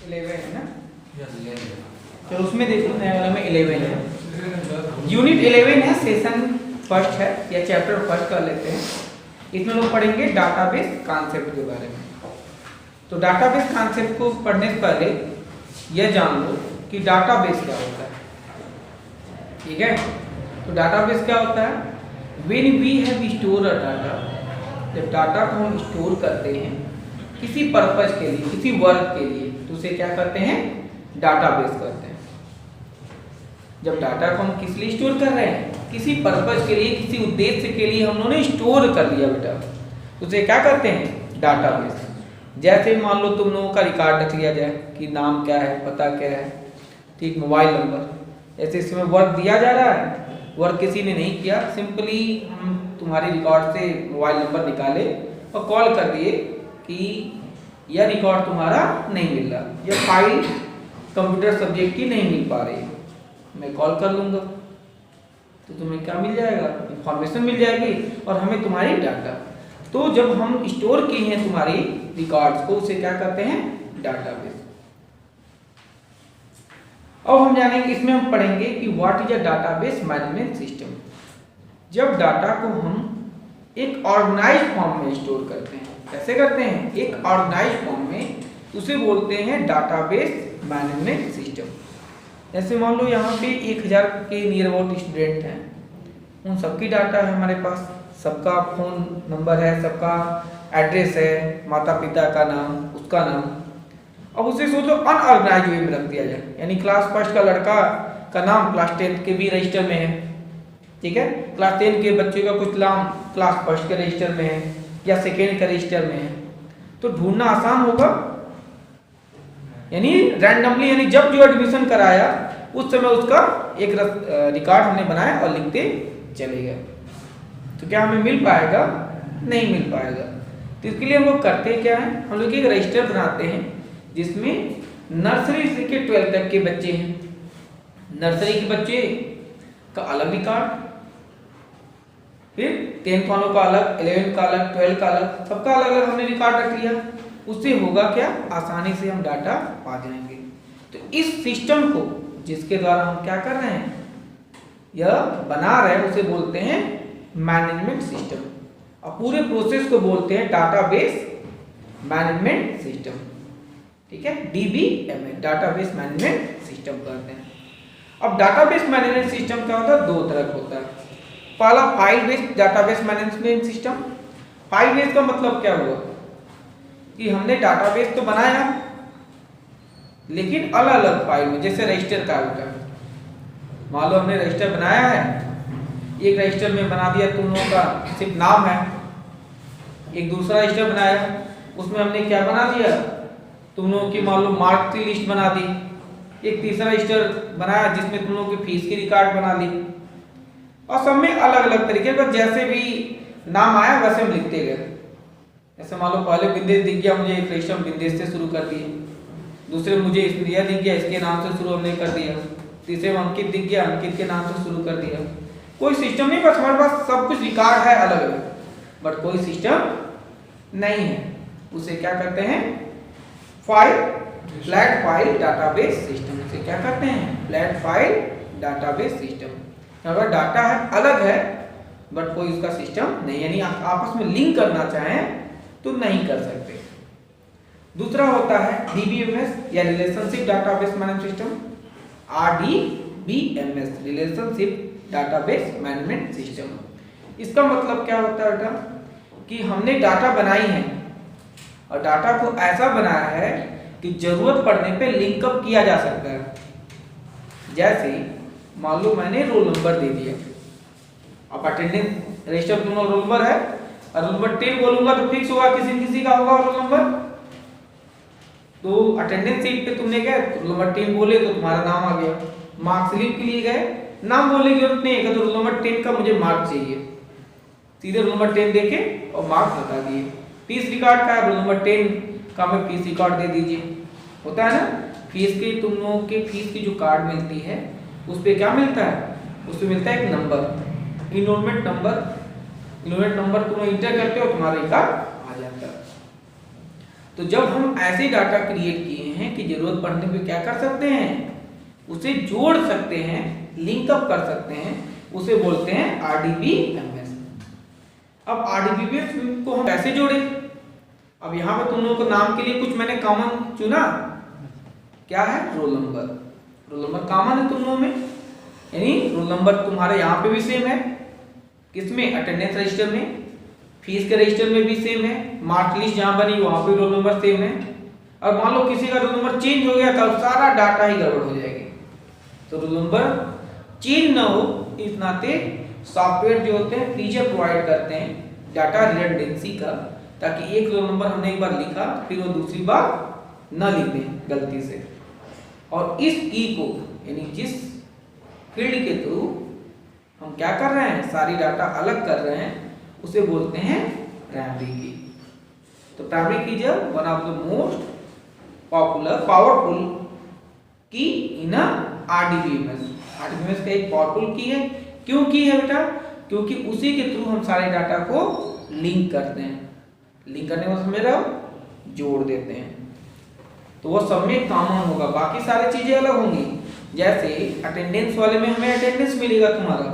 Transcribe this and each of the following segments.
11 है ना, तो उसमें देखो नया वाला में 11 है, यूनिट 11 है, सेशन फर्स्ट है या चैप्टर फर्स्ट कर लेते हैं। इसमें लोग पढ़ेंगे डाटाबेस कॉन्सेप्ट के बारे में। तो डाटाबेस कॉन्सेप्ट को पढ़ने से पहले यह जान लो कि डाटाबेस क्या होता है, ठीक है। तो डाटाबेस क्या होता है? When we have store a data, जब डाटा को हम स्टोर करते हैं किसी पर्पज के लिए, किसी वर्क के लिए, तो उसे क्या करते हैं? डाटाबेस करते हैं। जब डाटा को हम किस लिए स्टोर कर रहे हैं? किसी पर्पज के लिए, किसी उद्देश्य के लिए हम लोगों ने स्टोर कर लिया बेटा, उसे क्या करते हैं? डाटाबेस। जैसे मान लो तुम लोगों का रिकॉर्ड रख लिया जाए कि नाम क्या है, पता क्या है, ठीक, मोबाइल नंबर, ऐसे इसमें वर्क दिया जा रहा है, वर्क किसी ने नहीं किया, सिंपली हम तुम्हारे रिकॉर्ड से मोबाइल नंबर निकाले और कॉल कर दिए कि यह रिकॉर्ड तुम्हारा नहीं मिल रहा, यह फाइल कंप्यूटर सब्जेक्ट की नहीं मिल पा रही है, मैं कॉल कर लूँगा तो तुम्हें क्या मिल जाएगा? इंफॉर्मेशन मिल जाएगी और हमें तुम्हारी डाटा। तो जब हम स्टोर किए हैं तुम्हारी रिकॉर्ड्स को, उसे क्या करते हैं? डाटाबेस। अब हम जानेंगे, इसमें हम पढ़ेंगे कि what is a database management system. जब डाटा को हम एक ऑर्गेनाइज्ड फॉर्म में स्टोर करते हैं, कैसे करते हैं? एक ऑर्गेनाइज्ड फॉर्म में, उसे बोलते हैं डाटाबेस मैनेजमेंट सिस्टम। जैसे मान लो यहाँ पे 1000 के नियर अबाउट स्टूडेंट हैं, उन सबकी डाटा है हमारे पास, सबका फ़ोन नंबर है, सबका एड्रेस है, माता पिता का नाम, उसका नाम। अब उसे सोचो अनऑर्गेनाइज वे में रख दिया जाए, यानी क्लास फर्स्ट का लड़का का नाम क्लास 10 के भी रजिस्टर में है, ठीक है, क्लास 10 के बच्चे का कुछ नाम क्लास फर्स्ट के रजिस्टर में है या सेकेंड के रजिस्टर में है, तो ढूंढना आसान होगा। यानी रैंडमली, यानी जब जो एडमिशन कराया उस समय उसका एक रिकॉर्ड हमने बनाया और लिखते चले गए, तो क्या हमें मिल पाएगा? नहीं मिल पाएगा। तो इसके लिए हम लोग करते क्या है, हम लोग एक रजिस्टर बनाते हैं जिसमें नर्सरी से के 12 तक के बच्चे हैं, नर्सरी के बच्चे का अलग रिकॉर्ड, फिर 10th वालों का अलग, 11th का अलग, 12th का अलग, सबका अलग अलग हमने रिकॉर्ड रख लिया। उससे होगा क्या? आसानी से हम डाटा पा जाएंगे। तो इस सिस्टम को जिसके द्वारा हम क्या कर रहे हैं, यह बना रहे हैं, उसे बोलते हैं मैनेजमेंट सिस्टम, और पूरे प्रोसेस को बोलते हैं डाटाबेस मैनेजमेंट सिस्टम, ठीक है, DBMS, डाटाबेस मैनेजमेंट सिस्टम कहते हैं। अब डाटाबेस मैनेजमेंट सिस्टम क्या होता है? दो तरह का होता है। पहला file based database management system. File based का मतलब क्या हुआ कि हमने डाटाबेस तो बनाया लेकिन अलग अलग फाइल में, जैसे रजिस्टर का होता है, मान लो हमने रजिस्टर बनाया है, एक रजिस्टर में बना दिया तुम लोगों का सिर्फ नाम है, एक दूसरा रजिस्टर बनाया उसमें हमने क्या बना दिया, तुम लोगों की मान लो मार्क की लिस्ट बना दी, एक तीसरा रजिस्टर बनाया जिसमें तुम लोगों की फीस की रिकॉर्ड बना ली, और सब में अलग अलग तरीके का जैसे भी नाम आया वैसे हम लिखते गए। ऐसे मान लो पहले विदेश दिख गया मुझे, एक रजिस्टर विदेश से शुरू कर दिए, दूसरे मुझे स्प्रिया दिख गया, इसके नाम से शुरू हमने कर दिया, तीसरे में अंकित दिख गया, अंकित के नाम से शुरू कर दिया। कोई सिस्टम नहीं, बस हमारे पास सब कुछ रिकॉर्ड है अलग अलग, बट कोई सिस्टम नहीं है। उसे क्या करते हैं? Flat file database system. उसे क्या करते हैं? Flat file database system. अगर डाटा है अलग है बट कोई उसका सिस्टम नहीं, यानी आप आपस में लिंक करना चाहें तो नहीं कर सकते। दूसरा होता है DBMS या relationship database management system, RDBMS, relationship database management system. इसका मतलब क्या होता है बेटा कि हमने डाटा बनाई है और डाटा को ऐसा बनाया है कि जरूरत पड़ने पे लिंकअप किया जा सकता है। जैसे मान लो मैंने रोल नंबर दे दिया, अब अटेंडेंस रजिस्टर में रोल नंबर है और रोल नंबर 10 बोलूंगा तो फिक्स होगा किसी किसी का होगा रोल नंबर। तो अटेंडेंस शीट पे तुमने क्या रोल नंबर 10 बोले तो तुम्हारा नाम आ गया, मार्क्स स्लिप के लिए गए, नाम बोलने की जरूरत नहीं है तो रोल नंबर 10 का मुझे मार्क चाहिए, सीधे रोल नंबर 10 देके और मार्क्स बता दिए। फीस रिकॉर्ड का रोल नंबर 10 का मैं फीस रिकॉर्ड दे दीजिए, होता है ना। फीस के तुम लोगों के फीस की जो कार्ड मिलती है उस पर क्या मिलता है? उस पर मिलता है एक number, enrolment number. Enrolment number तुम इंटर करते हो तुम्हारा रिकॉर्ड आ जाता है। तो जब हम ऐसे डाटा क्रिएट किए हैं कि जरूरत पड़ने पे क्या कर सकते हैं, उसे जोड़ सकते हैं, लिंकअप कर सकते हैं, उसे बोलते हैं RDBMS। अब RDBMS को हम कैसे जोड़े? अब यहाँ पे तुम लोगों को नाम के लिए कुछ मैंने कॉमन चुना, क्या है? Roll number. Roll number common है तुम लोगों में, यानी रोल नंबर तुम्हारे यहाँ पे भी सेम है, किसमें? अटेंडेंस रजिस्टर में, फीस के रजिस्टर में भी सेम है, मार्क लिस्ट जहाँ बनी वहाँ पे रोल नंबर सेम है। और मान लो किसी का रोल नंबर चेंज हो गया तब सारा डाटा ही गड़बड़ हो जाएगी। तो रोल नंबर चेंज ना हो इस नाते सॉफ्टवेयर जो होते हैं फीचर प्रोवाइड करते हैं डाटा रिडंडेंसी का, ताकि एक रोल नंबर हमने एक बार लिखा फिर वो दूसरी बार न लिख दें गलती से। और इस की को यानी जिस फील्ड के थ्रू हम क्या कर रहे हैं, सारी डाटा अलग कर रहे हैं, उसे बोलते हैं प्राइमरी की। तो प्राइमरी की जब one of the most popular powerful की इन RDBMS। RDBMS का एक पावरफुल की है। क्यों की है बेटा? क्योंकि उसी के थ्रू हम सारे डाटा को लिंक करते हैं। लिंक करने को समझ रहे हो? जोड़ देते हैं। तो वो सब में कॉमन होगा, बाकी सारी चीजें अलग होंगी। जैसे अटेंडेंस वाले में हमें अटेंडेंस मिलेगा तुम्हारा,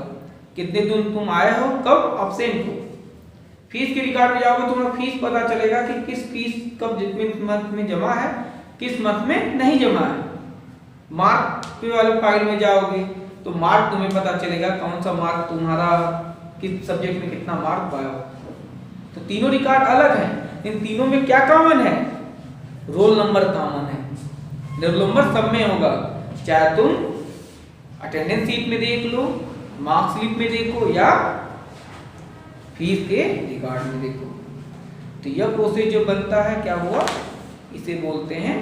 कितने दिन तुम आए हो, कब अब्सेंट हो। फीस के रिकॉर्ड में जाओगे तुम्हारा फीस पता चलेगा कि किस फीस कब जितने मंथ में जमा है, किस मंथ में नहीं जमा है। मार्क वाले फाइल में जाओगे तो मार्क तुम्हें पता चलेगा कौन सा मार्क तुम्हारा किस सब्जेक्ट में कितना मार्क पाया। तो तीनों रिकॉर्ड अलग हैं, इन तीनों में क्या कॉमन है? रोल नंबर कॉमन है। रोल नंबर सब में होगा, चाहे तुम अटेंडेंस शीट में देख लो, मार्क्स स्लिप में देखो या फीस के रिकॉर्ड में देखो। तो यह प्रोसेस जो बनता है क्या हुआ, इसे बोलते हैं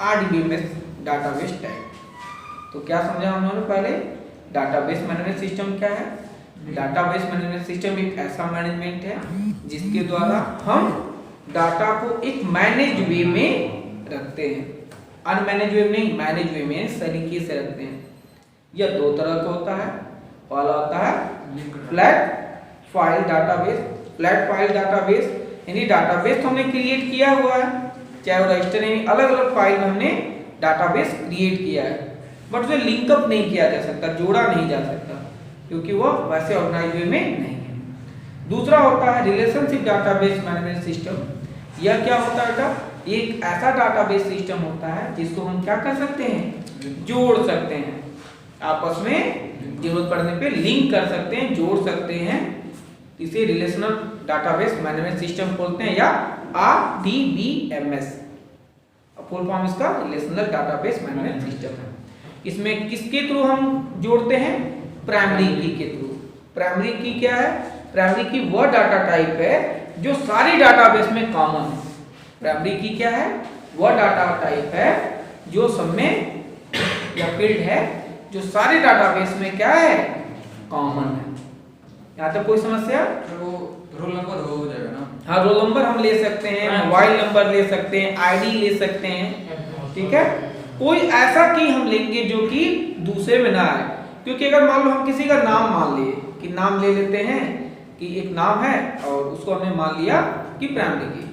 RDBMS डाटाबेस टाइप। तो क्या समझा हम लोगों ने पहले? डाटाबेस मैनेजमेंट सिस्टम क्या है? डाटाबेस मैनेजमेंट सिस्टम एक ऐसा मैनेजमेंट है जिसके द्वारा हम डाटा को एक मैनेज वे में रखते हैं। अनमैनेज वे में नहीं, मैनेज वे में तरीके से रखते हैं। यह दो तरह का होता है। पहला होता है flat file database. Flat file database यानी डाटाबेस तो हमने क्रिएट किया हुआ है, चाहे वो रजिस्टर यानी अलग अलग फाइल में हमने डाटाबेस क्रिएट किया है, बट उसे लिंकअप नहीं किया जा सकता, जोड़ा नहीं जा सकता, क्योंकि वो वैसे ऑर्गेनाइज वे में नहीं है। दूसरा होता है रिलेशनशिप डाटाबेस मैनेजमेंट सिस्टम। यह क्या होता है बेटा? एक ऐसा डाटाबेस सिस्टम होता है जिसको हम क्या कर सकते हैं, जोड़ सकते हैं, आपस में जरूरत पड़ने पे लिंक कर सकते हैं, जोड़ सकते हैं। इसे रिलेशनल डाटाबेस मैनेजमेंट सिस्टम बोलते हैं या RDBMS। फुल फॉर्म इसका रिलेशनल डाटाबेस मैनेजमेंट सिस्टम है। इसमें किसके थ्रू हम जोड़ते हैं? प्राइमरी की के थ्रू। प्राइमरी की क्या है? प्राइमरी की वह डाटा टाइप है जो सारी डाटाबेस में कॉमन है। प्राइमरी की क्या है? वह डाटा टाइप है जो सब में या फील्ड है जो सारे डाटाबेस में क्या है, कॉमन है। यहाँ तक कोई समस्या? वो रोल नंबर हो जाएगा ना? हाँ, रोल नंबर हम ले सकते हैं, मोबाइल नंबर ले सकते हैं, ID ले सकते हैं, ठीक है। कोई ऐसा की हम लेंगे जो कि दूसरे में ना आए, क्योंकि अगर मान लो हम किसी का नाम मान लिए कि नाम ले लेते हैं कि एक नाम है और उसको हमने मान लिया कि प्राइमरी की,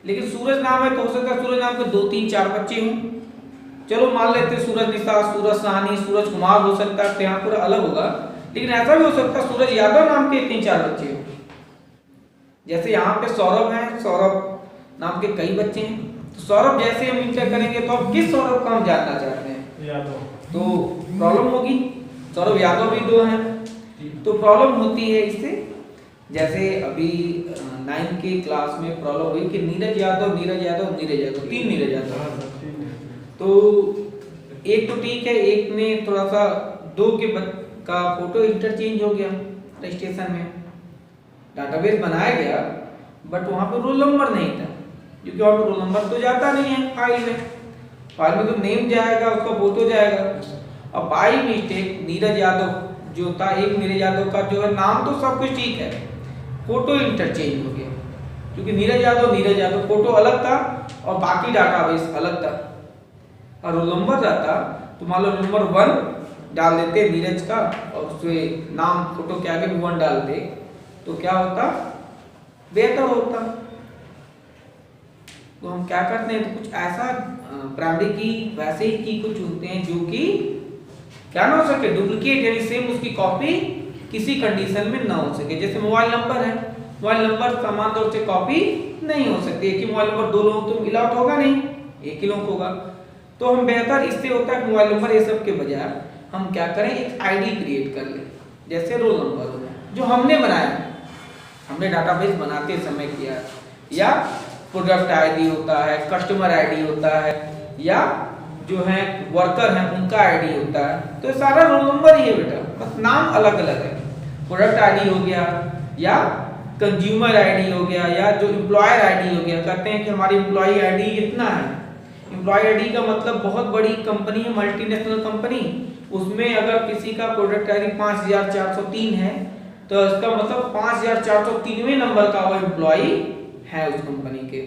लेकिन सूरज नाम है तो हो सकता है सूरज नाम के 2 3 4 बच्चे हों। चलो मान लेते हैं सूरज निशा, सूरज साहनी, सूरज कुमार हो सकता है, तो यहाँ पूरा अलग होगा। लेकिन ऐसा भी हो सकता है सूरज यादव नाम के 3 4 बच्चे हो। जैसे यहाँ पे सौरभ है, सौरभ नाम के कई बच्चे हैं, तो सौरभ जैसे हम इंटर करेंगे तो आप किस सौरभ का हम जानना चाहते हैं? यादव। तो प्रॉब्लम होगी, सौरभ यादव भी 2 हैं, तो प्रॉब्लम होती है इससे। जैसे अभी 9th की क्लास में प्रॉब्लम हुई कि नीरज यादव 3 नीरज यादव। तो एक तो ठीक है, एक ने थोड़ा सा 2 का फोटो इंटरचेंज हो गया रजिस्ट्रेशन में, डाटाबेस बनाया गया बट वहाँ पे रोल नंबर नहीं था, क्योंकि वहाँ पे रोल नंबर तो जाता नहीं है फाइल में तो नेम जाएगा, उसका फोटो जाएगा। अब बाई मिस्टेक नीरज यादव जो था, एक नीरज यादव का जो है नाम तो सब कुछ ठीक है, फोटो इंटरचेंज हो गया, क्योंकि नीरज यादव फोटो अलग था और बाकी डाटाबेस अलग था। और रोल नंबर रहता तो मान लो रोल नंबर 1 डाल देते नीरज का और उसमें नाम फोटो के आगे भी 1 डालते, तो क्या होता, बेहतर होता। तो हम क्या करते हैं, तो कुछ ऐसा प्राइमरी की वैसे ही की को चुनते हैं जो कि क्या ना हो सके, डुप्लीकेट यानी सेम उसकी कॉपी किसी कंडीशन में ना हो सके। जैसे मोबाइल नंबर है, मोबाइल नंबर समान तौर से कॉपी नहीं हो सकती, एक ही मोबाइल नंबर दो लोगों तो अलाउड होगा नहीं, एक ही लोग होगा। तो हम बेहतर इससे होता है मोबाइल नंबर ये सब के बजाय हम क्या करें, एक आईडी क्रिएट कर ले, जैसे रोल नंबर जो हमने बनाया, हमने डाटाबेस बनाते समय किया, या प्रोडक्ट आईडी होता है, कस्टमर आईडी होता है, या जो है वर्कर हैं उनका आईडी होता है। तो सारा रोल नंबर ही है बेटा, बस नाम अलग अलग है। प्रोडक्ट आईडी हो गया, या कंज्यूमर आईडी हो गया, या जो एम्प्लॉयर आईडी हो गया। कहते हैं कि हमारी एम्प्लॉय आईडी इतना है, एम्प्लॉय आईडी का मतलब बहुत बड़ी कंपनी है, मल्टीनेशनल कंपनी, उसमें अगर किसी का प्रोडक्ट आईडी 5403 है तो इसका मतलब 5403वें नंबर का वो एम्प्लॉय है उस कंपनी के,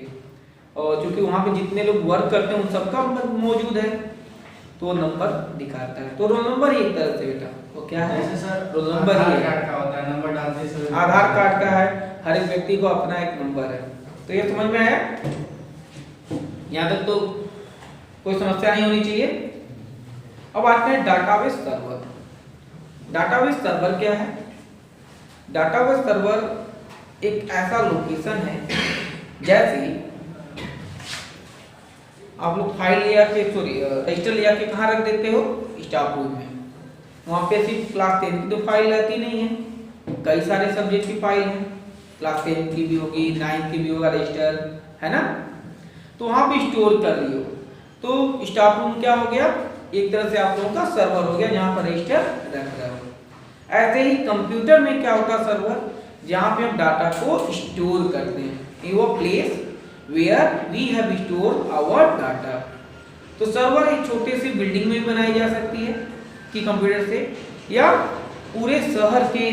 और क्योंकि वहां पे जितने लोग वर्क करते हैं उन सबका मौजूद है तो नंबर दिखाता है। तो रोल नंबर ही एक तरह से बेटा वो क्या है, सर रोल नंबर ही आधार है। कार्ड का होता है, नंबर डालते समय आधार कार्ड का है, हर एक व्यक्ति को अपना एक नंबर है। तो ये समझ में आया, यहाँ तक तो कोई समस्या नहीं होनी चाहिए। अब आते हैं डाटाबेस सर्वर। डाटाबेस सर्वर क्या है? डाटाबेस सर्वर एक ऐसा लोकेशन है, जैसे आप लोग फाइल लिया के रजिस्टर लिया के कहाँ रख देते हो, स्टाफ रूम में। वहाँ पे सिर्फ क्लास 10 की तो फाइल रहती नहीं है, कई सारे सब्जेक्ट की फाइल है, क्लास 10 की भी होगी, 9 की भी होगा रजिस्टर, है ना। तो वहाँ पे स्टोर कर लियो। तो स्टाफ रूम क्या हो गया, एक तरह से आप लोगों का सर्वर हो गया जहाँ पर रजिस्टर रख रहे हो। ऐसे ही कंप्यूटर में क्या होता है, सर्वर, जहाँ पे हम डाटा को स्टोर करते हैं, वो place where we have store our data. तो सर्वर एक छोटे से बिल्डिंग में भी बनाई जा सकती है कि कंप्यूटर से, या पूरे शहर के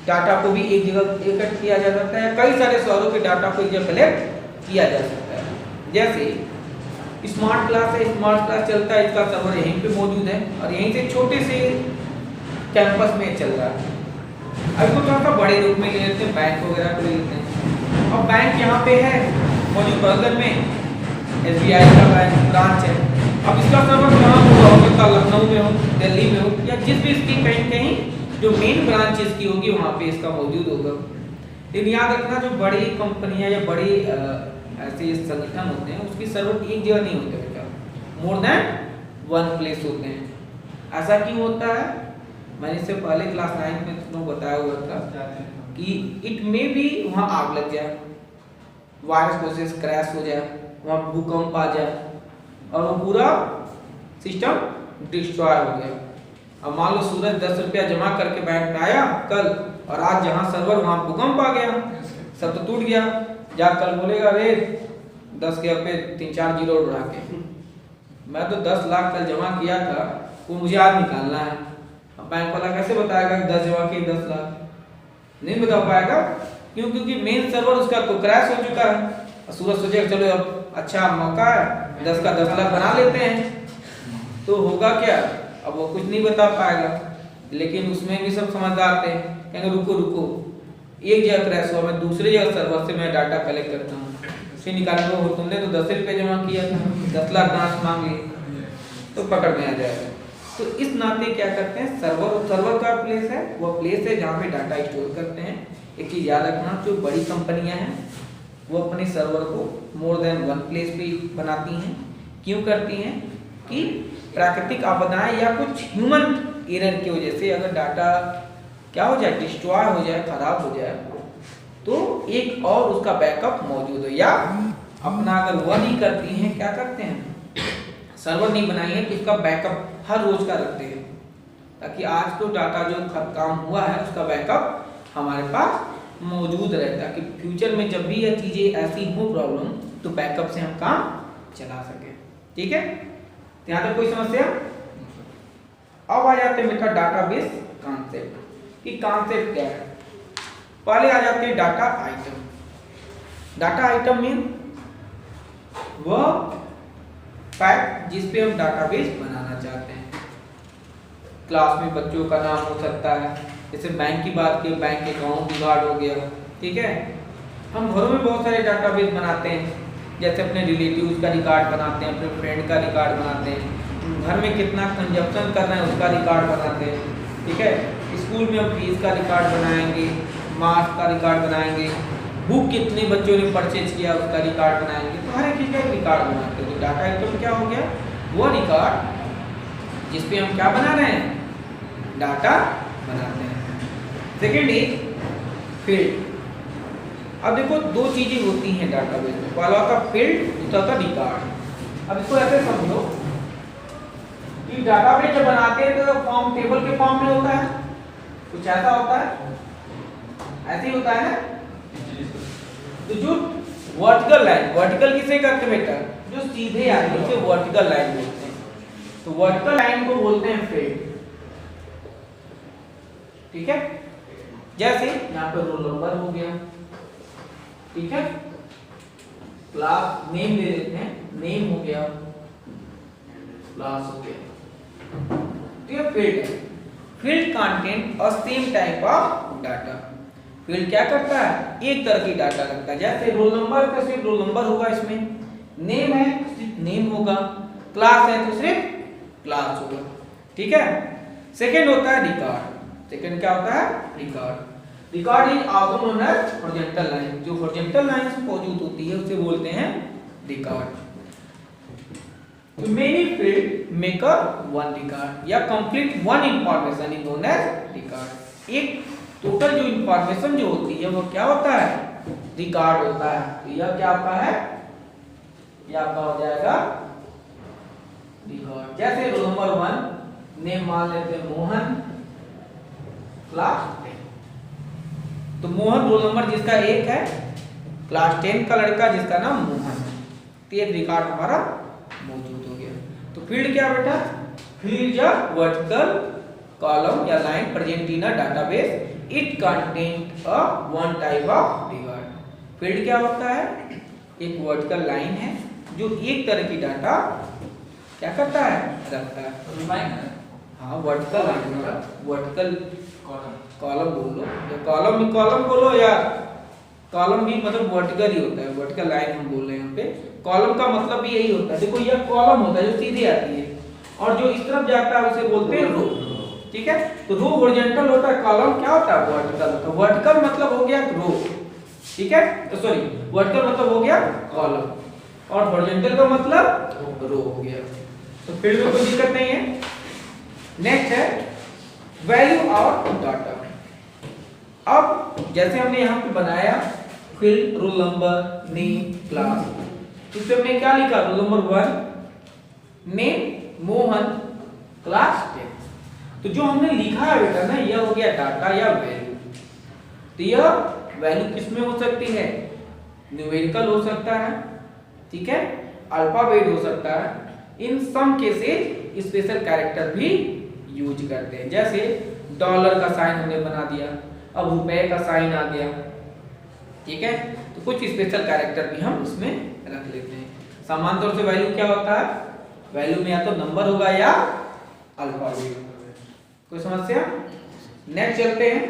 डाटा को भी एक जगह एकत्र किया जा सकता है, कई सारे शहरों के डाटा को एक जगह कलेक्ट किया जा सकता है। जैसे स्मार्ट क्लास है, स्मार्ट क्लास चलता है, इसका सर्वर यहीं पे मौजूद है और यहीं से छोटे से कैंपस में चल रहा है। अभी तो थोड़ा सा बड़े रूप में ले लेते हैं, बैंक वगैरह को ले लेते हैं। अब बैंक यहाँ पे है मौजूद बगल में, SBI का बैंक ब्रांच है। अब इसका सर्वर कहाँ होगा, हो सकता लखनऊ में हो, दिल्ली में हो, या जिस भी इसकी कहीं कहीं जो मेन ब्रांच इसकी होगी वहाँ पे इसका मौजूद होगा। लेकिन याद रखना, जो बड़ी कंपनियाँ या बड़ी ऐसे संगठन होते हैं उसकी सर्वर एक जगह नहीं होते बेटा, मोर देन वन प्लेस होते हैं। ऐसा क्यों होता है, मैंने इससे पहले क्लास 9 में तुमको बताया हुआ था कि इट में भी वहाँ आग लग जाए, वायरस प्रोसेस क्रैश हो जाए, वहाँ भूकंप आ जाए और वो पूरा सिस्टम डिस्ट्रॉय हो गया। अब मान लो सूरज 10 रुपया जमा करके बैंक में आया कल, और आज जहाँ सर्वर वहाँ भूकंप आ गया, सब तो टूट गया। जा कल बोलेगा अरे 10 के पे 3-4 जीरो उड़ा के, मैं तो 10 लाख कल जमा किया था, वो मुझे आज निकालना है। अब बैंक वाला कैसे बताएगा कि 10 जमा किए 10 लाख, नहीं बता पाएगा। क्यों? क्योंकि मेन सर्वर उसका तो क्रैश हो चुका है। सूरज सोचेगा चलो अब अच्छा मौका है, 10 का 10 लाख बना लेते हैं, तो होगा क्या, अब वो कुछ नहीं बता पाएगा। लेकिन उसमें भी सब समझदार थे, कहेंगे रुको रुको, एक जगह क्रैश हुआ, मैं दूसरे जगह सर्वर से मैं डाटा कलेक्ट करता हूँ, फिर निकालने को तुमने तो 10 रुपये जमा किया था, 10 लाख डांस मांग लिए, तो पकड़ में आ जाएगा। तो इस नाते क्या करते हैं, सर्वर का प्लेस है, वो प्लेस है जहाँ पे डाटा स्टोर करते हैं। एक चीज याद रखना, जो बड़ी कंपनियां हैं वो अपने सर्वर को मोर देन वन प्लेस पे बनाती हैं। क्यों करती हैं कि प्राकृतिक आपदाएं या कुछ ह्यूमन एरर की वजह से अगर डाटा क्या हो जाए, डिस्ट्रॉय हो जाए, खराब हो जाए, तो एक और उसका बैकअप मौजूद हो। या अपना अगर वह नहीं करती हैं, क्या करते हैं, सर्वर नहीं बनाई है कि इसका बैकअप हर रोज का रखते हैं, ताकि आज को डाटा जो काम हुआ है उसका बैकअप हमारे पास मौजूद रहता है, कि फ्यूचर में जब भी यह चीजें ऐसी हो प्रॉब्लम, तो बैकअप से हम काम चला सके। ठीक है, यहाँ तक कोई समस्या? अब आ जाते हैं बेटा डाटाबेस कॉन्सेप्ट कि कॉन्सेप्ट क्या है। पहले आ जाते हैं data item. Data item mean वह फैक्ट जिस पे हम डाटाबेस बनाना चाहते हैं। क्लास में बच्चों का नाम हो सकता है, जैसे बैंक की बात की, बैंक अकाउंट रिकॉर्ड हो गया। ठीक है, हम घरों में बहुत सारे डाटाबेस बनाते हैं, जैसे अपने रिलेटिव्स का रिकॉर्ड बनाते हैं, अपने फ्रेंड का रिकॉर्ड बनाते हैं, घर में कितना कंजप्शन कर रहे हैं उसका रिकॉर्ड बनाते हैं, ठीक है। स्कूल में हम फीस का रिकॉर्ड बनाएंगे, मार्क्स का रिकॉर्ड बनाएंगे, बुक कितने बच्चों ने परचेज किया उसका रिकॉर्ड बनाएंगे, तो हर एक चीज़ का एक रिकॉर्ड बनाते हैं। तो डाटा आइटम क्या हो गया, वो रिकॉर्ड जिसपे हम क्या बना रहे हैं, डाटा बनाते हैं। Second is field. अब देखो दो चीजें होती हैं डाटाबेस में, पहला होता है फील्ड, दूसरा होता है रिकॉर्ड। अब इसको ऐसे समझो कि डाटाबेस जब बनाते हैं तो फॉर्म टेबल के फॉर्म में होता है, कुछ ऐसा होता है, ऐसे ही होता है ना। तो जो वर्टिकल लाइन, वर्टिकल किसे कहते हैं बेटा, जो सीधे आगे उसे वर्टिकल लाइन बोलते हैं। तो वर्टिकल लाइन को बोलते हैं फील्ड, ठीक है। जैसे यहाँ पे रोल नंबर हो गया, ठीक है, क्लास नेम ले लेते हैं, नेम हो गया, क्लास हो गया, तो ये फील्ड है। फील्ड कंटेंट और same type of data. Field क्या करता है, एक तरह की डाटा रखता है। जैसे रोल नंबर का सिर्फ रोल नंबर होगा इसमें, नेम है तो सिर्फ नेम होगा, क्लास है तो सिर्फ क्लास होगा, ठीक है। सेकेंड होता है रिकॉर्ड। सेकेंड क्या होता है, record. Record is also known as horizontal line. जो हॉरिजॉन्टल लाइंस मौजूद होती है उसे बोलते हैं रिकॉर्ड। तो many field make a one record या complete one information is known as record. एक टोटल जो इंफॉर्मेशन जो होती है वो क्या होता है, रिकॉर्ड होता है। तो यह क्या आपका है, यह आपका हो जाएगा रिकॉर्ड। जैसे रोल नंबर 1 नेम मान लेते हैं मोहन, क्लास 10। तो मोहन रोल नंबर जिसका 1 है, क्लास 10 का लड़का जिसका नाम मोहन, तो एक रिकॉर्ड हमारा मौजूद हो गया। तो फील्ड क्या बेटा, फील्ड या वर्टिकल कॉलम या line present in a database, it content a one type of record. Field क्या होता है, एक वर्टिकल लाइन है जो एक तरह की डाटा क्या करता है, रखता है। हाँ वर्टिकल लाइन, वर्टिकल कॉलम बोल लो या कॉलम बोलो या कॉलम भी मतलब वर्टिकल ही होता है। वर्टिकल लाइन हम बोल रहे हैं यहाँ पे, कॉलम का मतलब भी यही होता है। देखो यह कॉलम होता है जो सीधे आती है, और जो इस तरफ जाता है उसे बोलते हैं रो, ठीक है। तो रो हॉरिजॉन्टल होता है, कॉलम क्या होता है, वर्टिकल होता है। वर्टिकल मतलब हो गया रो, ठीक है, तो सॉरी वर्टिकल मतलब हो गया कॉलम, और हॉरिजॉन्टल का मतलब रो हो गया। तो फील्ड में कोई दिक्कत नहीं है। नेक्स्ट है वैल्यू ऑफ डाटा। अब जैसे हमने यहाँ पे बनाया field, roll number, name, class, तो इसमें हमने क्या लिखा, roll number 1 name Mohan, class 10। तो जो हमने लिखा है बेटा ना, यह हो गया डाटा या वैल्यू। तो यह वैल्यू किसमें हो सकती है, न्यूमेरिकल हो सकता है, ठीक है, अल्फाबेट हो सकता है, इन सम केसेस स्पेशल कैरेक्टर भी यूज करते हैं। जैसे डॉलर का साइन हमने बना दिया, अब रुपए का साइन आ गया, ठीक है। तो कुछ स्पेशल कैरेक्टर भी हम इसमें रख लेते हैं। सामान्य तौर से वैल्यू क्या होता है, वैल्यू में या तो नंबर होगा या अल्फाबेट। कोई समस्या? नेक्स्ट चलते हैं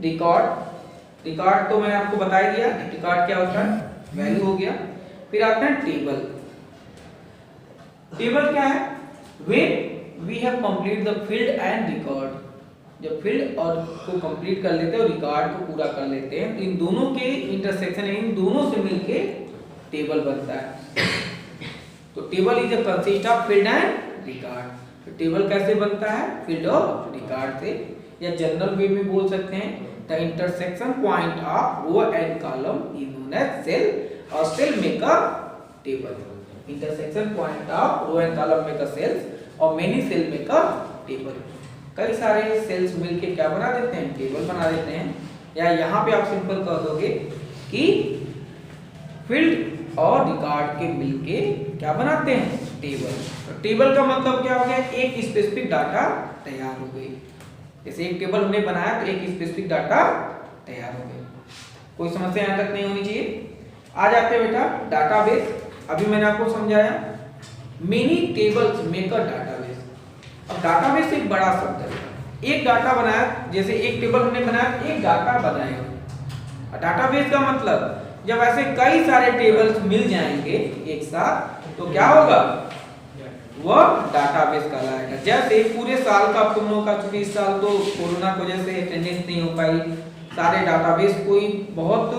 रिकॉर्ड। रिकॉर्ड तो मैंने आपको बता ही दिया, रिकॉर्ड क्या होता है, वैल्यू हो गया। फिर आते हैं टेबल। टेबल क्या है, when we have complete the field and record. जब फील्ड और को कंप्लीट कर लेते हैं और रिकॉर्ड को पूरा कर लेते हैं, तो इन दोनों के इंटरसेक्शन, इन दोनों से मिलके टेबल बनता है। तो table is a consist of field and record. तो टेबल कैसे बनता है, फील्ड और रिकॉर्ड से, या जनरल वे में बोल सकते हैं the intersection point of row and column is known as cell, और cell make a table. Intersection point of row and column make a cells, और many cell make a table. कई सारे सेल्स मिलके क्या बना देते हैं, टेबल बना देते हैं। या यहाँ पे आप सिंपल कह दोगे कि फील्ड और रिकॉर्ड के मिलके क्या बनाते हैं, टेबल। तो टेबल का मतलब क्या हो गया, एक स्पेसिफिक डाटा तैयार हो गई। जैसे एक टेबल हमने बनाया तो एक स्पेसिफिक डाटा तैयार हो गई। कोई समस्या यहाँ तक नहीं होनी चाहिए। आ जाते हैं बेटा डाटाबेस। अभी मैंने आपको समझाया many tables make a database. अब डाटाबेस एक बड़ा शब्द है। एक डाटा बनाया, जैसे एक टेबल हमने बनाया, एक डाटा बनाएगा। डाटाबेस का मतलब जब ऐसे कई सारे टेबल्स मिल जाएंगे एक साथ तो क्या होगा, वह डाटाबेस कहलाएगा। जैसे पूरे साल का तुम लोगों का, चूंकि इस साल तो कोरोना की वजह से अटेंडेंस नहीं हो पाई, सारे डाटाबेस कोई बहुत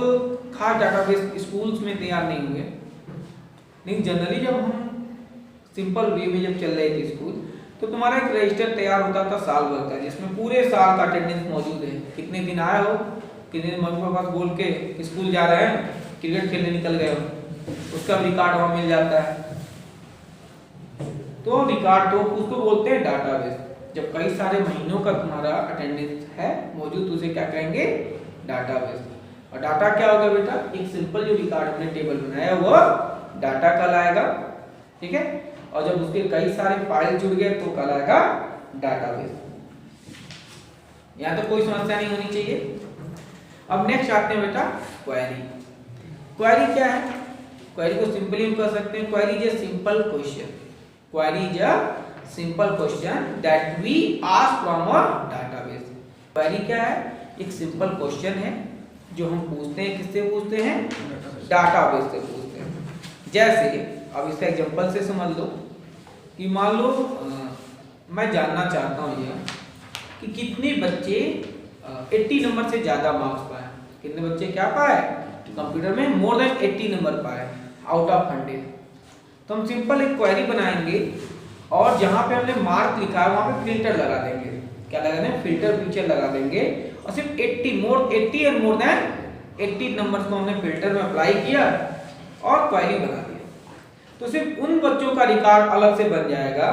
खास डाटाबेस स्कूल्स में तैयार नहीं हुए, लेकिन जनरली जब हम सिंपल वे में जब चल रहे थे स्कूल तो तुम्हारा एक रजिस्टर तैयार होता था साल भर का, जिसमें पूरे साल का अटेंडेंस मौजूद है, कितने दिन आए हो, कितने दिन मम्मी पापा बोल के स्कूल जा रहे हैं, क्रिकेट खेलने निकल गए हो, उसका रिकॉर्ड वहाँ मिल जाता है। तो रिकॉर्ड तो उसको बोलते हैं डाटाबेस। जब कई सारे महीनों का तुम्हारा अटेंडेंस है मौजूद तो उसे क्या कहेंगे, डाटाबेस। और डाटा क्या होगा बेटा, एक सिंपल जो रिकॉर्ड हमने टेबल बनाया वो डाटा कहलाएगा, ठीक है। और जब उसके कई सारे फाइल जुड़ गए तो कहलाएगा डाटाबेस। यहाँ तो कोई समस्या नहीं होनी चाहिए। अब नेक्स्ट आते हैं बेटा क्वेरी। क्वेरी क्या है, क्वेरी को सिंपली हम कह सकते हैं query is a simple question, query is a simple question that we ask from a database. Query क्या है, एक सिंपल क्वेश्चन है जो हम पूछते हैं, किससे पूछते हैं, डाटाबेस से पूछते हैं। जैसे अब इसका एग्जांपल से समझ लो कि मान लो मैं जानना चाहता हूँ यह कि कितने बच्चे 80 नंबर से ज्यादा मार्क्स पाए, कितने बच्चे क्या पाए कंप्यूटर में मोर देन 80 नंबर पाए आउट ऑफ 100। तो हम सिंपल एक क्वेरी बनाएंगे और जहां पे हमने मार्क लिखा है वहां पे फिल्टर लगा देंगे, क्या लगा देंगे, फिल्टर फीचर लगा देंगे और सिर्फ 80 एंड मोर देन 80 नंबर्स को हमने फिल्टर में अप्लाई किया और क्वेरी बना दिया। तो सिर्फ उन बच्चों का रिकॉर्ड अलग से बन जाएगा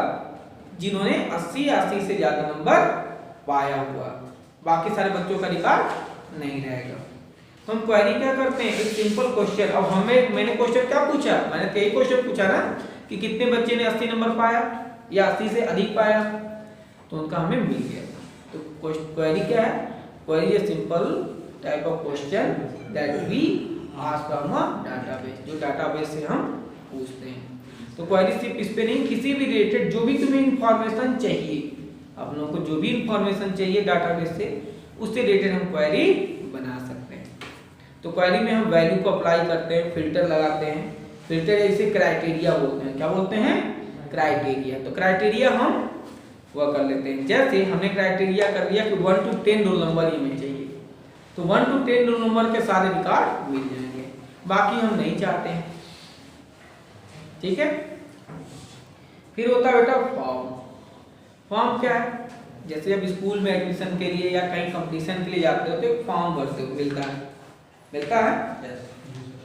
जिन्होंने 80 से ज्यादा नंबर पाया हुआ, बाकी सारे बच्चों का रिकॉर्ड नहीं रहेगा। तो हम क्वेरी क्या करते हैं, एक सिंपल क्वेश्चन। अब मैंने क्वेश्चन क्या पूछा, मैंने यही क्वेश्चन पूछा ना कि कितने बच्चे ने 80 नंबर पाया या 80 से अधिक पाया, तो उनका हमें मिल गया। तो क्वेरी क्या है, query is simple type of question that we ask from a database, जो डाटाबेस से हम पूछते हैं। तो क्वेरी सिर्फ इस पे नहीं, किसी भी रिलेटेड जो भी तुम्हें इंफॉर्मेशन चाहिए, आप लोगों को जो भी इंफॉर्मेशन चाहिए डाटाबेस से, उससे रिलेटेड हम क्वेरी बना सकते हैं। तो क्वेरी में हम वैल्यू को अप्लाई करते हैं, फिल्टर लगाते हैं। फिल्टर इसे क्राइटेरिया बोलते हैं, क्या बोलते हैं, क्राइटेरिया। तो क्राइटेरिया हम वह कर लेते हैं, जैसे हमने क्राइटेरिया कर दिया कि 1 to 10 रोल नंबर ही में चाहिए, तो 1 to 10 रोल नंबर के सारे रिकॉर्ड मिल जाएंगे, बाकी हम नहीं चाहते हैं, ठीक है। फिर होता है बेटा फॉर्म। फॉर्म क्या है, जैसे जब स्कूल में एडमिशन के लिए या कहीं कंपटीशन के लिए जाते हो तो एक फॉर्म भरते हो, मिलता है।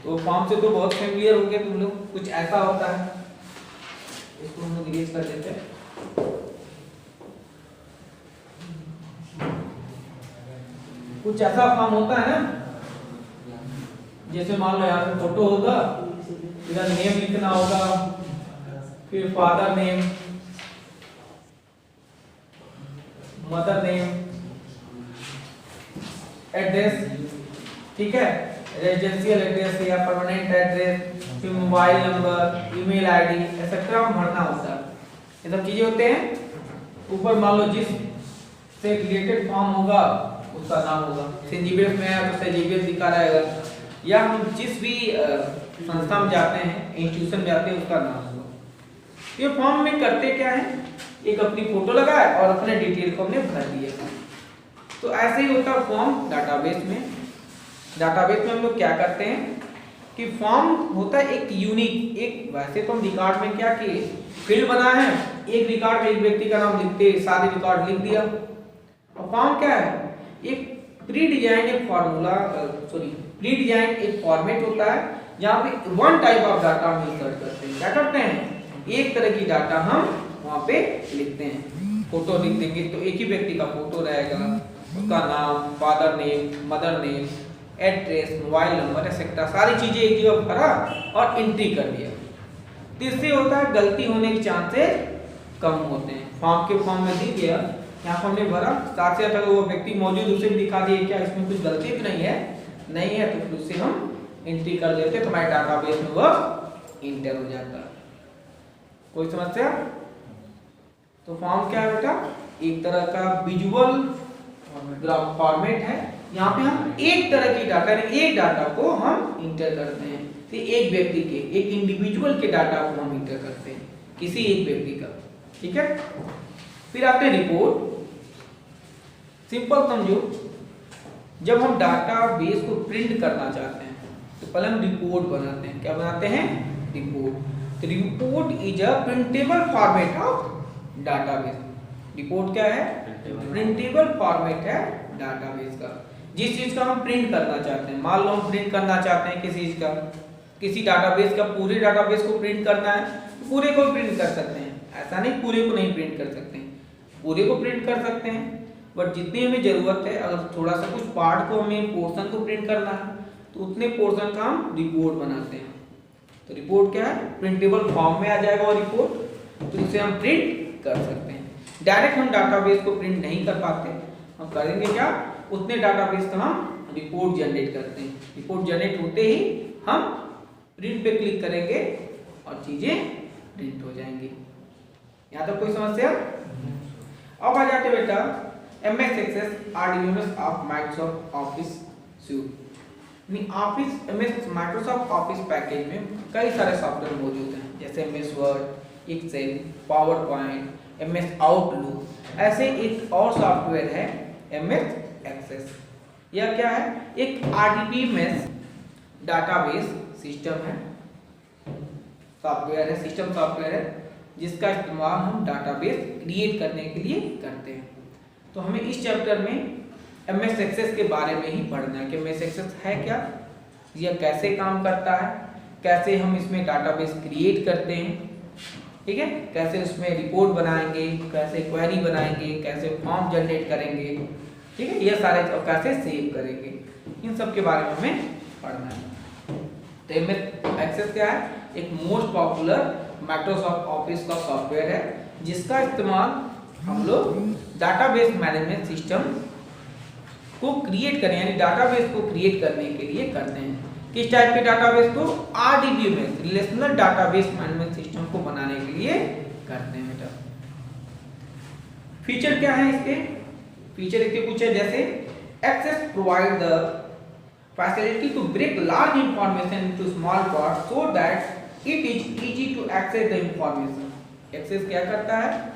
तो फॉर्म से तो बहुत फेमिलियर हो गए तुम लोग, कुछ ऐसा होता है, इसको हम लोग इरेज कर देते हैं। कुछ ऐसा फॉर्म होता है ना, जैसे मान लो यहाँ पे फोटो होगा, इधर नेम लिखना होगा, फिर father name, mother name, address, ठीक है, रेजिडेंशियल एड्रेस या परमानेंट एड्रेस, फिर mobile number, email ID etcetera भरना होता है। ये सब चीजें होते हैं। ऊपर मान लो जिस से रिलेटेड फॉर्म होगा उसका नाम होगा, सेंजीबीएफ में है तो सेंजीबीएफ लिखा रहेगा, या हम जिस भी संस्था में जाते हैं, इंस्टीट्यूशन में जाते हैं, उसका नाम होगा। ये फॉर्म में करते क्या है, एक अपनी फोटो लगाए और अपने डिटेल को हमने भर दिया। तो ऐसे ही होता है फॉर्म डाटाबेस में। डाटाबेस में हम लोग क्या करते हैं कि फॉर्म होता है एक यूनिक, एक वैसे तो हम रिकॉर्ड में क्या किए, फील्ड बना है, एक रिकॉर्ड में एक व्यक्ति का नाम लिखते, सारे रिकॉर्ड लिख दिया। और फॉर्म क्या है, एक प्री डिजाइन एक फॉर्मूला प्री डिजाइन एक फॉर्मेट होता है जहाँ पे वन टाइप ऑफ डाटा हम इंसर्ट करते हैं। क्या करते हैं, एक तरह की डाटा हम वहाँ पे लिखते हैं। फोटो लिख देंगे तो एक ही व्यक्ति का फोटो रहेगा, उसका नाम, father name, mother name, address, mobile number etcetera, सारी चीजें एक जगह भरा और एंट्री कर दिया। तो इससे होता है गलती होने के चांसेस कम होते हैं। फॉर्म में दी गया, यहाँ पर हमने भरा, साथ ही अगर वो व्यक्ति मौजूद उसे भी दिखा दिए क्या इसमें कुछ गलती तो नहीं है, तो फिर उससे हम एंट्री कर देते हैं, तो हमारे डाटाबेस में वह इंटर हो जाता है। कोई समस्या? तो फॉर्म क्या है बेटा, एक तरह का विजुअल फॉर्मेट है यहाँ पे हम एक तरह की डाटा एक डाटा को हम इंटर करते हैं। तो एक व्यक्ति के एक इंडिविजुअल के डाटा को हम इंटर करते हैं, किसी एक व्यक्ति का, ठीक है। फिर आते हैं रिपोर्ट। सिंपल समझो, जब हम डाटा बेस को प्रिंट करना चाहते हैं तो पहले हम रिपोर्ट बनाते हैं। क्या बनाते हैं? रिपोर्ट। तो report is a printable format of database. Report क्या है? प्रिंटेबल फॉर्मेट है डाटाबेस का। जिस चीज का हम प्रिंट करना चाहते हैं, मान लो हम प्रिंट करना चाहते हैं किसी चीज का, किसी डाटाबेस का, पूरे डाटाबेस को प्रिंट करना है तो पूरे को प्रिंट कर सकते हैं। ऐसा नहीं पूरे को नहीं प्रिंट कर सकते हैं, पूरे को प्रिंट कर सकते हैं, बट जितनी हमें जरूरत है, अगर थोड़ा सा कुछ पार्ट को हमें पोर्शन को प्रिंट करना है तो उतने पोर्शन का हम रिपोर्ट बनाते हैं। तो रिपोर्ट क्या है? प्रिंटेबल फॉर्म में आ जाएगा वो रिपोर्ट, तो इसे हम प्रिंट कर सकते हैं। डायरेक्ट हम डाटाबेस को प्रिंट नहीं कर पाते, हम करेंगे क्या? उतने डाटाबेस का हम रिपोर्ट जनरेट करते हैं। रिपोर्ट जनरेट होते ही हम प्रिंट पे क्लिक करेंगे और चीजें प्रिंट हो जाएंगी। यहाँ तक कोई समस्या? अब आ जाते बेटा MS Access RDBMS of Microsoft office suite. Office MS Microsoft office package में कई सारे सॉफ्टवेयर मौजूद हैं, जैसे MS word, excel, PowerPoint, MS Outlook. ऐसे एक और सॉफ्टवेयर है MS Access। यह क्या है? एक RDBMS डाटाबेस सिस्टम है, सॉफ्टवेयर है, सिस्टम सॉफ्टवेयर है, जिसका इस्तेमाल हम डाटाबेस क्रिएट करने के लिए करते हैं। तो हमें इस चैप्टर में MS Access के बारे में ही पढ़ना है कि MS Access है क्या, यह कैसे काम करता है, कैसे हम इसमें डाटाबेस क्रिएट करते हैं, ठीक है, कैसे उसमें रिपोर्ट बनाएंगे, कैसे क्वेरी बनाएंगे, कैसे फॉर्म जनरेट करेंगे, ठीक है, ये सारे, और कैसे सेव करेंगे, इन सब के बारे में हमें पढ़ना है। तो MS Access क्या है? एक मोस्ट पॉपुलर माइक्रोसॉफ्ट ऑफिस का सॉफ्टवेयर है, जिसका इस्तेमाल हम लोग डाटाबेस मैनेजमेंट सिस्टम को क्रिएट करें, यानी डाटाबेस को क्रिएट करने के लिए करते हैं। किस टाइप के डाटाबेस को? RDBMS, relational database management system को बनाने के लिए करते हैं बेटा। फीचर क्या है इसके? फीचर इसके कुछ है, जैसे access provide the facility to break large information into small parts so that it is easy to access the information. Access क्या करता है?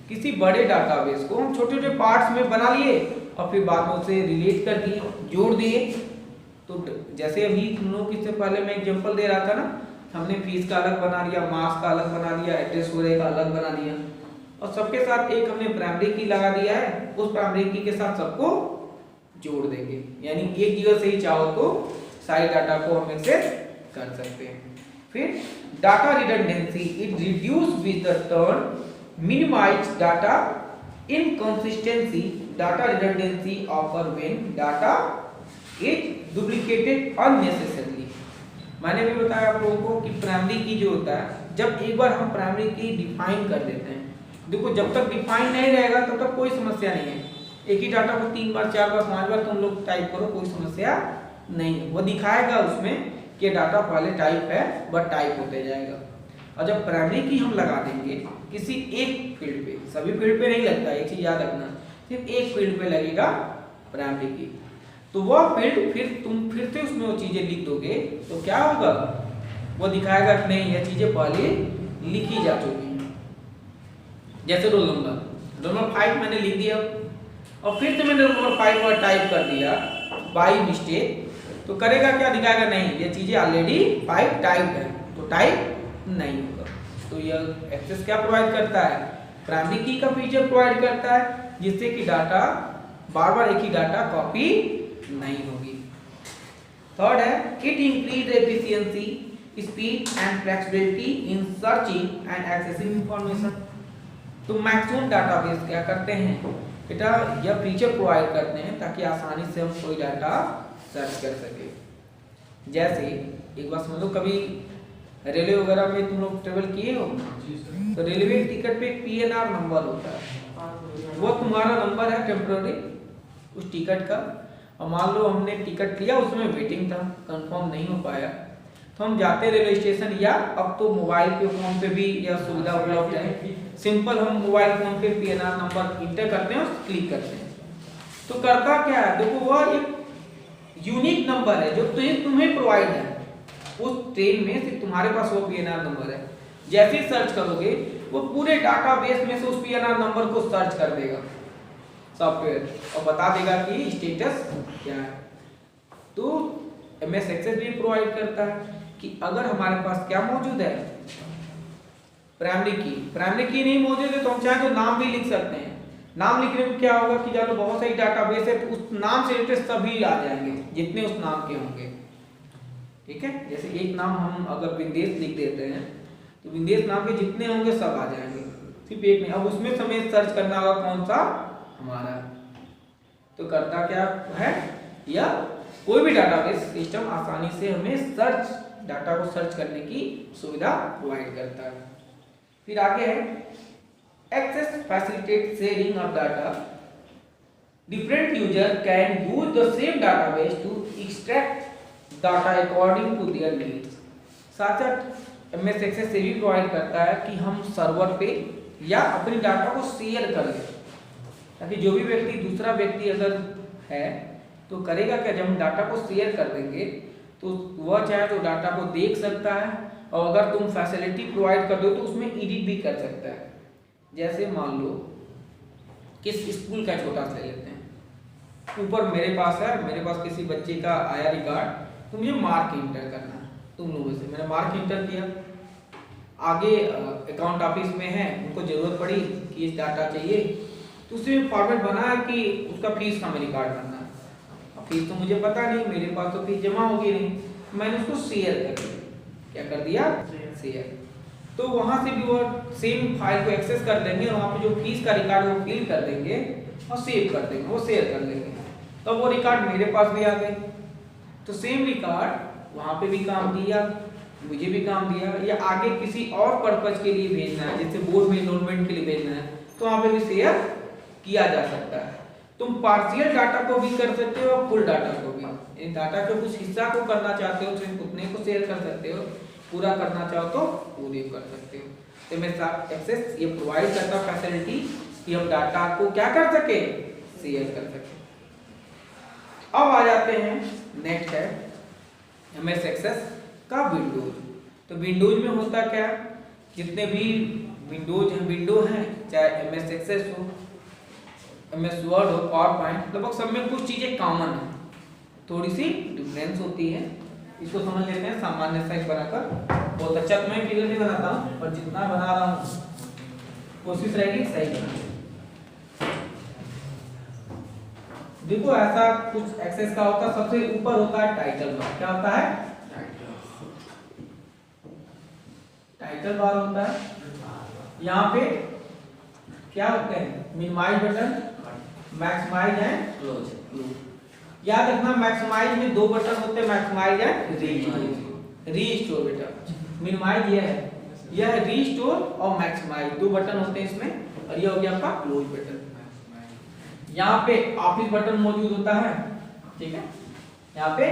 किसी बड़े डाटाबेस को हम छोटे छोटे पार्ट्स में बना लिए और फिर बाद में उसे रिलेट कर दिए, जोड़ दिए। तो जैसे अभी तुम लोग इससे पहले मैं एग्जांपल दे रहा था ना, हमने फीस का अलग बना लिया, मार्क्स का अलग बना लिया, एड्रेस वगैरह का अलग बना लिया, और सबके साथ एक हमने प्राइमरी की लगा दिया है, उस प्राइमरी की के साथ सबको जोड़ देंगे, यानी एक जगह से ही चाहो तो सारे डाटा को हम एक्सेस कर सकते हैं। फिर data redundancy, it reduce with the turn minimize data inconsistency. Data redundancy occur when data is duplicated unnecessarily. मैंने भी बताया आप लोगों को कि प्राइमरी की जो होता है, जब एक बार हम प्राइमरी की डिफाइन कर देते हैं, देखो जब तक डिफाइन नहीं रहेगा तब तक कोई समस्या नहीं है। एक ही डाटा को 3 बार 4 बार 5 बार तुम लोग टाइप करो, कोई समस्या नहीं है, वो दिखाएगा उसमें कि डाटा पहले टाइप है, बट टाइप होते जाएगा। और जब प्राइमरी की हम लगा देंगे किसी एक फील्ड पे, सभी फील्ड पे नहीं लगता, एक चीज याद रखना, सिर्फ एक फील्ड पे लगेगा प्राइमरी की, तो वह फील्ड फिर तुम फिर से उसमें वो चीजें लिख दोगे तो क्या होगा? वो दिखाएगा कि नहीं, ये चीजें पहले लिखी जा चुकी हैं। जैसे रोल नंबर 5 मैंने लिख दिया और फिर से मैंने रोल नंबर 5 पर टाइप कर दिया बाई मिस्टेक, तो करेगा क्या? दिखाएगा नहीं, ये चीजें ऑलरेडी 5 टाइप है, तो टाइप नहीं होगा। तो यह एक्सेस क्या प्रोवाइड करता है? प्राइमरी की का फीचर प्रोवाइड करता है, जिससे कि डाटा बार बार एक ही डाटा कॉपी नहीं होगी। थर्ड है, it increase efficiency, speed and flexibility in searching and accessing information. तो मैक्सिमम डाटाबेस क्या करते हैं बेटा? यह फीचर प्रोवाइड करते हैं ताकि आसानी से हम कोई डाटा सर्च कर सके। जैसे एक बार समझ लो, कभी रेलवे वगैरह में तुम लोग ट्रेवल किए हो, तो रेलवे टिकट पे एक PNR नंबर होता है, वो तुम्हारा नंबर है टेम्पोररी उस टिकट का। और मान लो हमने टिकट लिया, उसमें वेटिंग था, कंफर्म नहीं हो पाया, तो हम जाते रेलवे स्टेशन, या अब तो मोबाइल पे फोन पे भी यह सुविधा उपलब्ध है, सिंपल हम मोबाइल फोन पे PNR नंबर इंटर करते हैं और क्लिक करते हैं, तो करता क्या है, देखो वह एक यूनिक नंबर है जो तुम्हें प्रोवाइड है। उस ट्रेन में सिर्फ तुम्हारे पास वो पीएनआर नंबर है। जैसे ही सर्च करोगे वो पूरे डाटाबेस में से उस पीएनआर नंबर को सर्च कर देगा सॉफ्टवेयर और बता देगा कि स्टेटस क्या है। तो एमएस एक्सेस भी प्रोवाइड करता है कि अगर हमारे पास क्या मौजूद है, प्राइमरी की नहीं मौजूद है तो हम चाहे तो नाम भी लिख सकते हैं। नाम लिखने में क्या होगा कि जानो बहुत सारी डाटाबेस है तो उस नाम से रिलेटेड सभी आ जाएंगे जितने उस नाम के होंगे। ठीक है, जैसे एक नाम हम अगर विंदेश लिख देते हैं तो विंदेश नाम के जितने होंगे सब आ जाएंगे, सिर्फ एक नहीं। अब उसमें हमें सर्च करना होगा कौन सा हमारा। तो करता क्या है, या कोई भी डाटाबेस सिस्टम आसानी से हमें डाटा को सर्च करने की सुविधा प्रोवाइड करता है। फिर आगे है access facilitate sharing of data. Different user can use the same database to extract data according to their needs. साथ साथ एमएस एक्सेस से भी प्रोवाइड करता है कि हम सर्वर पे या अपनी डाटा को शेयर कर लें, ताकि जो भी व्यक्ति दूसरा व्यक्ति अगर है तो करेगा क्या, जब हम डाटा को शेयर कर देंगे तो वह चाहे तो डाटा को देख सकता है और अगर तुम फैसिलिटी प्रोवाइड कर दो तो उसमें एडिट भी कर सकता है। जैसे मान लो किस स्कूल का छोटा सा लेते हैं, ऊपर मेरे पास किसी बच्चे का आया रिकॉर्ड, तो मुझे मार्क इंटर करना है। तुम लोगों से मैंने मार्क इंटर किया, आगे अकाउंट ऑफिस में है, उनको जरूरत पड़ी कि इस डाटा चाहिए तो उसमें फॉर्मेट बना है कि उसका फीस का हमें रिकॉर्ड करना है। अब फीस तो मुझे पता नहीं, मेरे पास तो फीस जमा होगी नहीं, मैंने उसको शेयर कर दिया। क्या कर दिया, शेयर। तो वहां से भी वो सेम फाइल को एक्सेस कर देंगे और वहां पे जो फीस का रिकॉर्ड वो फिल कर देंगे और सेव कर देंगे, वो शेयर कर देंगे। तो वो रिकॉर्ड मेरे पास भी आ गए। तो सेम रिकॉर्ड वहां पे भी काम दिया, मुझे भी काम दिया, या आगे किसी और पर्पज के लिए भेजना है, जैसे बोर्ड में एनरोलमेंट के लिए भेजना है तो वहां पे भी शेयर किया जा सकता है। तुम पार्शियल डाटा को भी कर सकते हो और फुल डाटा को भी। डाटा के कुछ हिस्सा को करना चाहते हो तो उतने को शेयर कर सकते हो, पूरा करना चाहो तो पूरे कर सकते हो। तो एमएस एक्सेस ये प्रोवाइड करता फैसिलिटी कि हम डाटा को क्या कर सके, शेयर कर सके। अब आ जाते हैं नेक्स्ट है एमएस एक्सेस का विंडोज। तो विंडोज में होता क्या, जितने भी विंडो हैं चाहे एमएस एक्सेस हो, एमएस वर्ड हो, पावर पॉइंट, लगभग सब में कुछ चीजें कॉमन है, थोड़ी सी डिफरेंस होती है। इसको समझ लेते हैं सामान्य सा बनाकर। बहुत अच्छा तो मैं फिगर नहीं बनाता हूँ, पर जितना बना रहा हूँ कोशिश रहेगी सही बनाने। देखो ऐसा कुछ एक्सेस का होता है, सबसे ऊपर होता है टाइटल बार। क्या होता है, टाइटल बार होता है। यहाँ पे क्या होते हैं, minimize button, maximize and close. याद रखना मैक्सिमाइज में दो बटन होते हैं, मैक्सिमाइज एंड रीस्टोर। बेटा मिनिमाइज यह है रीस्टोर और मैक्सिमाइज, दो बटन होते हैं इसमें, और यह हो गया आपका क्लोज बटन। यहाँ पे ऑफिस बटन मौजूद होता है, ठीक है, यहाँ पे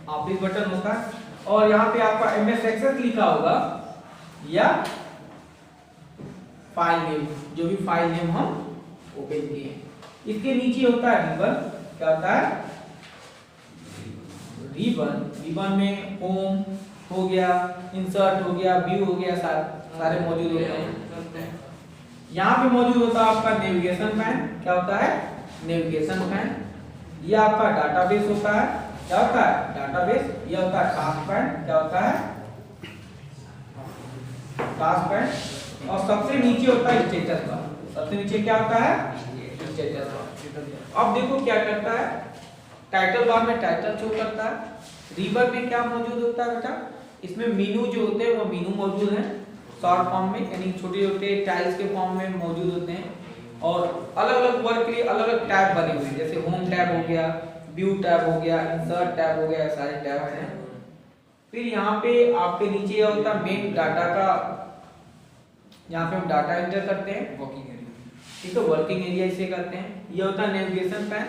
ऑफिस बटन होता है और यहाँ पे आपका एमएस एक्सेस लिखा होगा या फाइल नेम, जो भी फाइल नेम हम ओपन किए। इसके नीचे होता है रिबन। क्या होता है, रिबन में होम हो गया, इंसर्ट हो गया, व्यू हो गया, सारे मौजूद होते हैं। यहाँ पे मौजूद होता है आपका नेविगेशन पैन। क्या होता है, नेविगेशन पैन। ये आपका डाटाबेस होता है। क्या होता है, डाटाबेस। ये होता है टास्क पैन। क्या होता है, टास्क पैन। और सबसे नीचे होता है स्टेटस बार। सबसे नीचे क्या होता है, स्टेटस बार। अब देखो क्या करता है, टाइटल बार में टाइटल शो करता है। रिबन में क्या मौजूद होता है बेटा, इसमें मीनू जो होते हैं वो मीनू मौजूद है शॉर्ट फॉर्म में, यानी छोटे छोटे टाइल्स के फॉर्म में मौजूद होते हैं। और अलग अलग वर्क के लिए अलग अलग टैब बने हुए हैं, जैसे होम टैब हो गया, व्यू टैब हो गया, इंसर्ट टैब हो गया, सारे टैब हैं। फिर यहाँ पे आपके नीचे होता है मेन डाटा का, यहाँ पे हम डाटा एंटर करते हैं, वर्किंग एरिया, ठीक है, वर्किंग एरिया इसे करते हैं। ये होता है नेविगेशन पैन।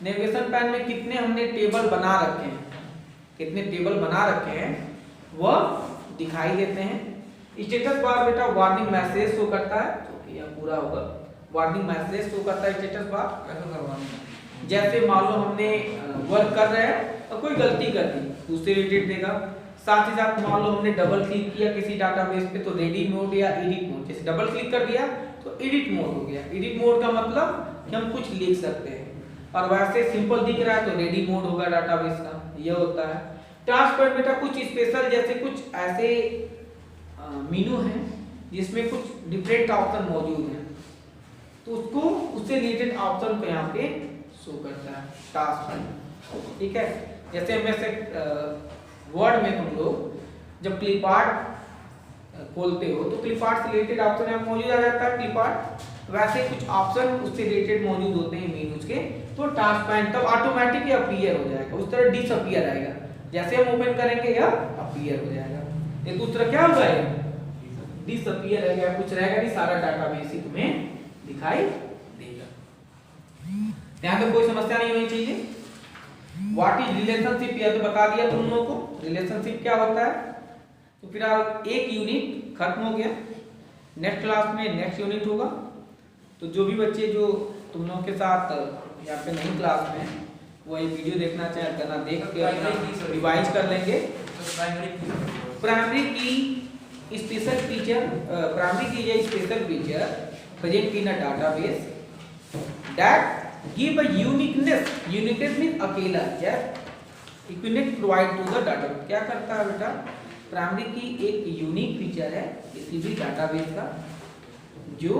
नेविगेशन पैन में कितने हमने टेबल बना रखे हैं, कितने टेबल बना रखे हैं वह दिखाई देते हैं। स्टेटस बार बेटा वार्निंग मैसेज शो करता है, तो यह पूरा होगा, वार्निंग मैसेज शो करता है स्टेटस बार। कैसे करवाना है, जैसे मान लो हमने वर्क कर रहे हैं और कोई गलती कर दी उससे रिलेटेड देगा। साथ ही साथ मान लो हमने डबल क्लिक किया किसी डाटाबेस पे तो रेडी मोड या एडिट मोड, जैसे डबल क्लिक कर दिया तो एडिट मोड हो गया। एडिट मोड का मतलब कि हम कुछ लिख सकते हैं, और वैसे सिंपल दिख रहा है तो रेडी मोड होगा डाटाबेस का, ये होता है। ट्रांसपेरेंट बेटा कुछ स्पेशल, जैसे कुछ ऐसे मेनू है जिसमें कुछ डिफरेंट ऑप्शन मौजूद हैं, तो उसको उससे रिलेटेड ऑप्शन को यहाँ पे शो करता है टास्क, ठीक है। जैसे वैसे वर्ड में तुम लोग जब क्लिप आर्ट खोलते हो तो क्लिप आर्ट से रिलेटेड ऑप्शन यहाँ मौजूद आ जाता है क्लिप आर्ट, वैसे कुछ ऑप्शन उससे रिलेटेड मौजूद होते हैं मेनूज के, तो ट्रांसपेरेंट तब ऑटोमेटिकली अपीयर हो जाएगा, उस तरह डिसअपीयर आएगा। जैसे हम ओपन करेंगे यह अपीयर हो जाएगा, ये दूसरा क्या होगा ये डिसअपीयर रहेगा, कुछ रहेगा नहीं, सारा डाटाबेस ही तुम्हें दिखाई देगा। यहाँ पे कोई समस्या नहीं होनी चाहिए। व्हाट इज रिलेशनशिप, यह तो बता दिया तुम लोगों को रिलेशनशिप क्या होता है। तो फिलहाल एक यूनिट खत्म हो गया, नेक्स्ट क्लास में नेक्स्ट यूनिट होगा। तो जो भी बच्चे जो तुम लोगों के साथ यहाँ पे नई क्लास में वो ये वीडियो देखना चाहे करना, देख के रिवाइज कर लेंगे। प्राइमरी की स्पेशल फीचर, प्राइमरी की ये special feature present in a database that give a uniqueness, uniqueness means अकेला, just unique provide to the data. क्या करता है बेटा, प्राइमरी की एक यूनिक फीचर है किसी भी डाटाबेस का जो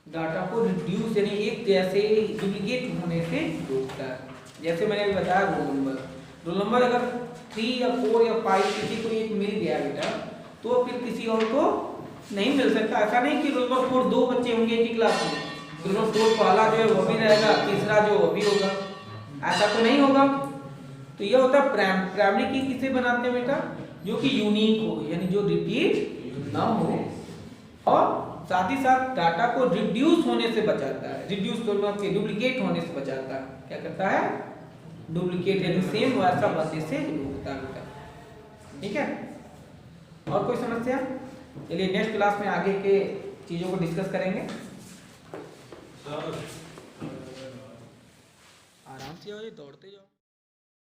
डाटा को रिड्यूस यानी एक जैसे डुप्लीकेट होने से रोकता है। जैसे मैंने बताया रोल नंबर अगर 3 या 4 या 5 किसी को एक मिल गया बेटा तो फिर किसी और को नहीं मिल सकता। ऐसा नहीं कि रोल नंबर 4 2 बच्चे होंगे एक ही क्लास में, रोल नंबर 4 पहला जो है वो भी रहेगा, तीसरा जो वो भी होगा, ऐसा तो नहीं होगा। तो यह होता है प्राइमरी की किसे बनाते हैं बेटा, जो कि यूनिक हो यानी जो रिपीट ना हो, और साथ ही साथ डाटा को रिड्यूस होने से बचाता है, रिड्यूस के डुप्लीकेट होने से बचाता है। क्या करता है, डुप्लीकेट यानी सेम वैसा बनने से रोकता है, ठीक है। और कोई समस्या, चलिए नेक्स्ट क्लास में आगे के चीजों को डिस्कस करेंगे। आराम से आओ, दौड़ते जाओ।